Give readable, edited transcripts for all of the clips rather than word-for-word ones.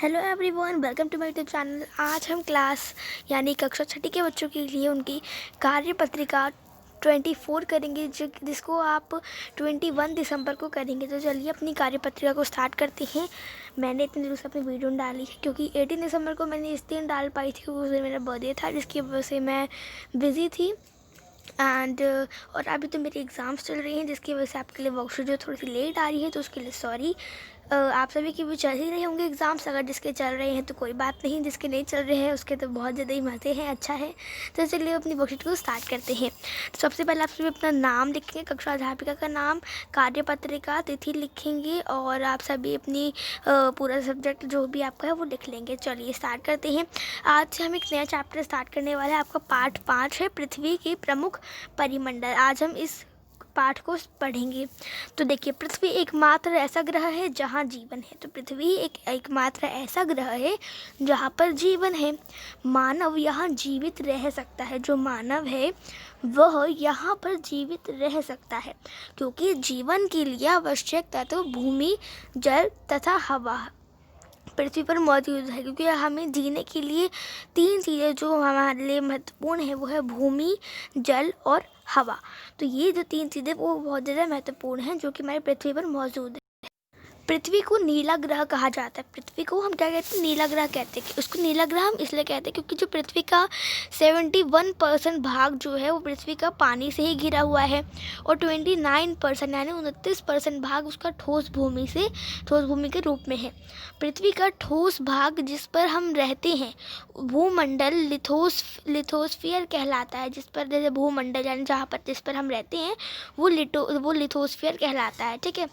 Hello everyone, welcome to my YouTube channel. आज हम class यानी कक्षा छठी के बच्चों के लिए उनकी कार्यपत्रिका 24 करेंगे, जिसको आप 21 दिसंबर को करेंगे। तो चलिए अपनी कार्यपत्रिका को स्टार्ट करते हैं। मैंने इतने दिनों से अपनी वीडियो डाली है क्योंकि 18 दिसंबर को मैंने इस दिन डाल पाई थी क्योंकि उस दिन मेरा बर्थडे था, जिसकी वजह से मैं बिज़ी थी। और अभी तो मेरी एग्ज़ाम्स चल रही हैं, जिसकी वजह से आपके लिए वर्कशीट जो थोड़ी सी लेट आ रही है, तो उसके लिए सॉरी। आप सभी की भी चल ही रहे होंगे एग्ज़ाम्स। अगर जिसके चल रहे हैं तो कोई बात नहीं, जिसके नहीं चल रहे हैं उसके तो बहुत ज़्यादा ही मज़े हैं, अच्छा है। तो चलिए अपनी वर्कशीट को स्टार्ट करते हैं। तो सबसे पहले आप सभी अपना नाम लिखेंगे, कक्षा अध्यापिका का नाम, कार्यपत्रिका, तिथि लिखेंगे और आप सभी अपनी पूरा सब्जेक्ट जो भी आपका है वो लिख लेंगे। चलिए स्टार्ट करते हैं। आज से हम एक नया चैप्टर स्टार्ट करने वाले हैं। आपका पाठ 5 है, पृथ्वी के प्रमुख परिमंडल। आज हम इस पाठ को पढ़ेंगे। तो देखिए, पृथ्वी एकमात्र ऐसा ग्रह है जहाँ जीवन है। तो पृथ्वी एकमात्र ऐसा ग्रह है जहाँ पर जीवन है। मानव यहाँ जीवित रह सकता है। जो मानव है वह यहाँ पर जीवित रह सकता है क्योंकि जीवन के लिए आवश्यक तत्व भूमि, जल तथा हवा पृथ्वी पर मौजूद है। क्योंकि हमें जीने के लिए 3 चीज़ें जो हमारे लिए महत्वपूर्ण है वो है भूमि, जल और हवा। तो ये जो 3 चीज़ें वो बहुत ज़्यादा महत्वपूर्ण हैं जो कि हमारी पृथ्वी पर मौजूद है। पृथ्वी को नीला ग्रह कहा जाता है। पृथ्वी को हम क्या कहते हैं? नीला ग्रह कहते हैं। उसको नीला ग्रह हम इसलिए कहते हैं क्योंकि जो पृथ्वी का 71% भाग जो है वो पृथ्वी का पानी से ही घिरा हुआ है और 29% यानी 29% भाग उसका ठोस भूमि के रूप में है। पृथ्वी का ठोस भाग जिस पर हम रहते हैं भूमंडल लिथोस्फीयर कहलाता है। जिस पर जैसे भूमंडल यानी जिस पर हम रहते हैं वो लिथोस्फीयर कहलाता है। ठीक है।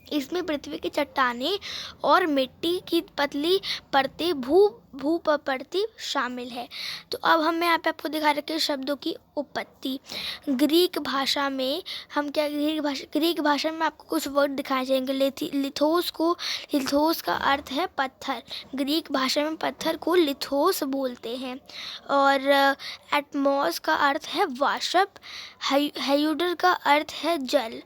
इसमें पृथ्वी की चट्टानें और मिट्टी की पतली परतें भूपरती शामिल है। तो अब हम यहाँ पे आपको दिखा रखे शब्दों की उत्पत्ति। ग्रीक भाषा में आपको कुछ वर्ड दिखाए जाएंगे। लिथोस का अर्थ है पत्थर। ग्रीक भाषा में पत्थर को लिथोस बोलते हैं। और एटमॉस का अर्थ है वाष्प। हाइड्रोजन का अर्थ है जल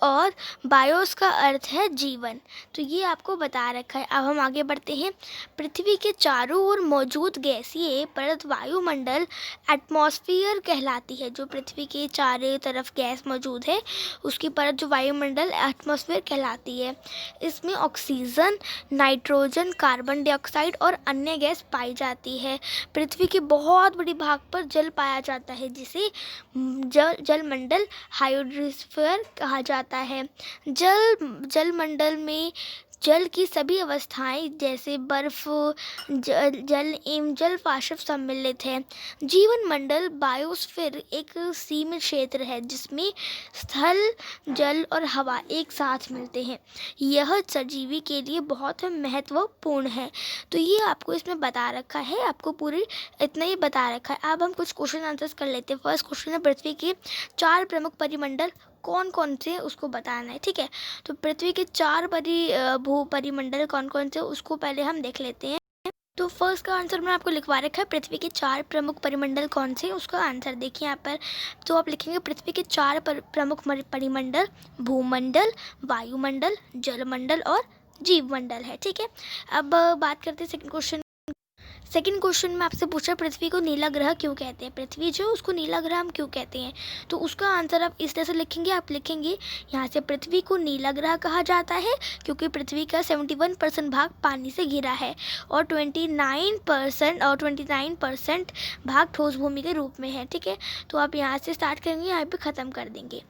और बायोस का अर्थ है जीवन। तो ये आपको बता रखा है। अब हम आगे बढ़ते हैं। पृथ्वी के चारों ओर मौजूद गैसीय परत वायुमंडल एटमॉस्फेयर कहलाती है। जो पृथ्वी के चारों तरफ गैस मौजूद है उसकी परत जो वायुमंडल एटमॉस्फेयर कहलाती है। इसमें ऑक्सीजन, नाइट्रोजन, कार्बन डाइऑक्साइड और अन्य गैस पाई जाती है। पृथ्वी के बहुत बड़ी भाग पर जल पाया जाता है जिसे जलमंडल हाइड्रोस्फीयर कहा जाता है। जलमंडल में जल की सभी अवस्थाएं जैसे बर्फ, जल एवं जल वाष्प सम्मिलित है। जीवन मंडल बायोस्फीयर एक सीमित क्षेत्र है जिसमें स्थल, जल और हवा एक साथ मिलते हैं। यह सजीवी के लिए बहुत महत्वपूर्ण है। तो ये आपको इसमें बता रखा है, आपको पूरी इतना ही बता रखा है। अब हम कुछ क्वेश्चन आंसर्स कर लेते हैं। फर्स्ट क्वेश्चन है पृथ्वी के 4 प्रमुख परिमंडल कौन कौन से उसको बताना है। ठीक है। तो पृथ्वी के 4 भू परिमंडल कौन कौन से उसको पहले हम देख लेते हैं। तो फर्स्ट का आंसर मैं आपको लिखवा रखा है। पृथ्वी के 4 प्रमुख परिमंडल कौन से, उसका आंसर देखिए यहाँ पर। तो आप लिखेंगे पृथ्वी के 4 प्रमुख परिमंडल भूमंडल, वायुमंडल, जलमंडल और जीवमंडल है। ठीक है। अब बात करते हैं सेकंड क्वेश्चन में आपसे पूछा पृथ्वी को नीला ग्रह क्यों कहते हैं। पृथ्वी जो उसको नीला ग्रह हम क्यों कहते हैं, तो उसका आंसर आप इस तरह से लिखेंगे। आप लिखेंगे यहाँ से पृथ्वी को नीला ग्रह कहा जाता है क्योंकि पृथ्वी का 71% भाग पानी से घिरा है और 29% भाग ठोस भूमि के रूप में है। ठीक है। तो आप यहाँ से स्टार्ट करेंगे, यहाँ पे ख़त्म कर देंगे।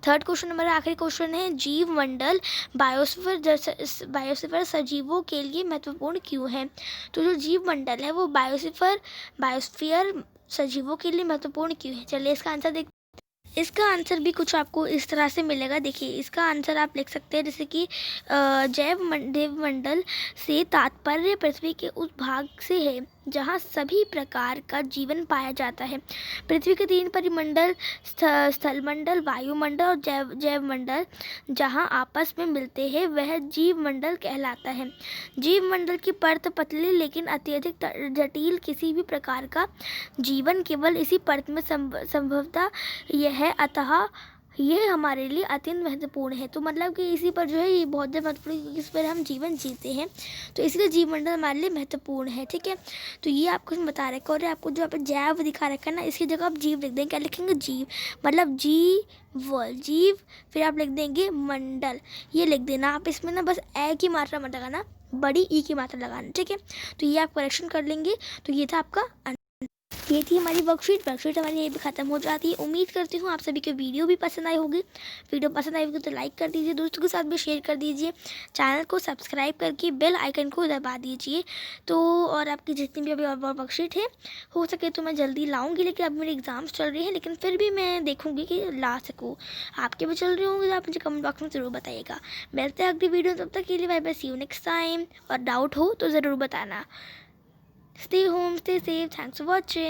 थर्ड क्वेश्चन हमारा आखिरी क्वेश्चन है जीव मंडल बायोस्फीयर सजीवों के लिए महत्वपूर्ण क्यों है। तो जो जीव मंडल है वो बायोस्फीयर सजीवों के लिए महत्वपूर्ण क्यों है। चलिए इसका आंसर देखते हैं। इसका आंसर भी कुछ आपको इस तरह से मिलेगा। देखिए इसका आंसर आप लिख सकते हैं जैसे कि जैव मंडल से तात्पर्य पृथ्वी के उस भाग से है जहाँ सभी प्रकार का जीवन पाया जाता है। पृथ्वी के 3 परिमंडल स्थलमंडल, वायुमंडल और जैव मंडल जहाँ आपस में मिलते हैं वह जीव मंडल कहलाता है। जीव मंडल की परत पतली लेकिन अत्यधिक जटिल, किसी भी प्रकार का जीवन केवल इसी परत में संभवतः यह है। अतः ये हमारे लिए अत्यंत महत्वपूर्ण है। तो मतलब कि इसी पर जो है ये बहुत ज़्यादा महत्वपूर्ण है, क्योंकि इस पर हम जीवन जीते हैं, तो इसलिए जीवमंडल हमारे लिए महत्वपूर्ण है। ठीक है, तो ये आपको बता रखा और आपको जो यहाँ पे जैव दिखा रखा है ना, इसकी जगह आप जीव लिख देंगे। क्या लिखेंगे? जीव, मतलब जीव, फिर आप लिख देंगे मंडल, ये लिख देना आप। इसमें ना बस ए की मात्रा मत लगाना, बड़ी ई की मात्रा लगाना। ठीक है, तो ये आप करेक्शन कर लेंगे। तो ये था आपका, ये थी हमारी वर्कशीट हमारी यहीं पे ख़त्म हो जाती है। उम्मीद करती हूँ आप सभी को वीडियो भी पसंद आई होगी। वीडियो पसंद आई होगी तो लाइक कर दीजिए, दोस्तों के साथ भी शेयर कर दीजिए, चैनल को सब्सक्राइब करके बेल आइकन को दबा दीजिए। तो और आपकी जितनी भी अभी और वर्कशीट है, हो सके तो मैं जल्दी लाऊंगी, लेकिन अब मेरे एग्ज़ाम्स चल रहे हैं, लेकिन फिर भी मैं देखूँगी कि ला सकूँ। आपके भी चल रहे होंगे तो आप मुझे कमेंट बॉक्स में ज़रूर बताइएगा। मिलते हैं अगली वीडियो, तब तक के लिए bye bye, see you next time. और डाउट हो तो ज़रूर बताना। Stay home, stay safe, thanks for watching.